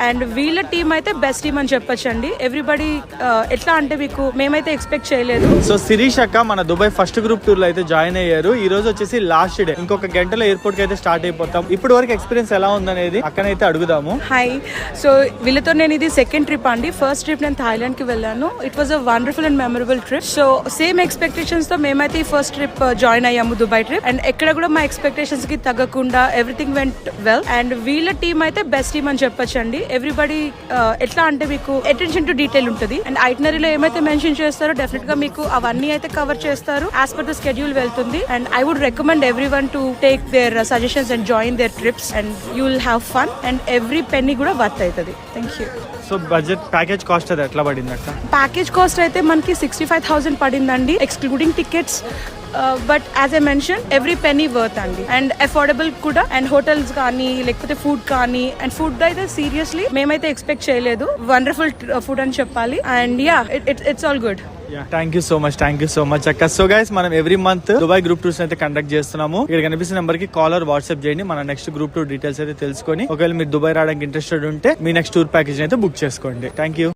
And వీళ్ళ team అయితే best team అని చెప్పొచ్చండి. ఎవ్రీబడి ఎట్లా అంటే మీకు మేమైతే ఎక్స్పెక్ట్ చేయలేదు. సో శిరీష్ అక్క మన దుబాయ్ ఫస్ట్ గ్రూప్ టూర్ లో అయితే జాయిన్ అయ్యారు. ఈ రోజు వచ్చేసి లాస్ట్ డే, ఇంకొక గంటలో ఎయిర్పోర్ట్ కి అయితే స్టార్ట్ అయిపోతాం. ఇప్పటి వరకు ఎక్స్పీరియన్స్ ఎలా ఉందనేది అక్కనైతే అడుగుదాము. హాయ్, సో వీళ్ళతో నేను ఇది సెకండ్ ట్రిప్ అండి. ఫస్ట్ ట్రిప్ నేను థాయిలాండ్ కి వెళ్ళాను. It was a wonderful and memorable trip. So same expectations తో మేమైతే ఈ ఫస్ట్ ట్రిప్ జాయిన్ అయ్యాము దుబాయ్ ట్రిప్. అండ్ ఎక్కడ కూడా మా ఎక్స్పెక్టేషన్స్ కి తగ్గకుండా ఎవ్రీథింగ్ వెంట్ వెల్. అండ్ వీళ్ళ టీమ్ అయితే బెస్ట్ టీమ్ అని చెప్పొచ్చండి. ఎవ్రీబడి ఎట్లా అంటే మీకు అటెన్షన్ టు డీటెయిల్ ఉంటుంది. అండ్ ఐటినరీలో ఏమైతే మెన్షన్ చేస్తారో డెఫినెట్ గా మీకు అవన్నీ అయితే కవర్ చేస్తారు. యాజ్ పర్ ద స్కెడ్యూల్ వెళ్తుంది. And I would recommend everyone to take their suggestions and join their trips and you will have fun. And every penny కూడా వర్త్ అవుతుంది. Thank you. So budget package cost అది ఎట్లా పడింది అక్క? Package cost అయితే మనకి 65,000 పడిందండి, excluding tickets. But as I mention every penny worth అండి. అండ్ అఫోర్డబుల్ కూడా. అండ్ హోటల్స్ కానీ లేకపోతే ఫుడ్ కానీ, అండ్ ఫుడ్ అయితే సీరియస్లీ మేమైతే ఎక్స్పెక్ట్ చేయలేదు. వండర్ఫుల్ ఫుడ్ అని చెప్పాలి. And yeah, it's all good. Thank you so much అక్క. సో గైస్, మనం every month Dubai group tours అయితే కండక్ట్ చేస్తున్నాము. ఇక్కడ కనిపిస్తున్న నెంబర్ కి కాల్ ఆర్ వాట్సాప్ చేయండి. మన నెక్స్ట్ గ్రూప్ టూర్ డీటెయిల్స్ అయితే తెలుసుకొని ఒకవేళ మీరు దుబాయ్ రావడానికి ఇంట్రెస్టెడ్ ఉంటే మీ నెక్స్ట్ టూర్ ప్యాకేజ్ అయితే బుక్ చేసుకోండి. Thank you.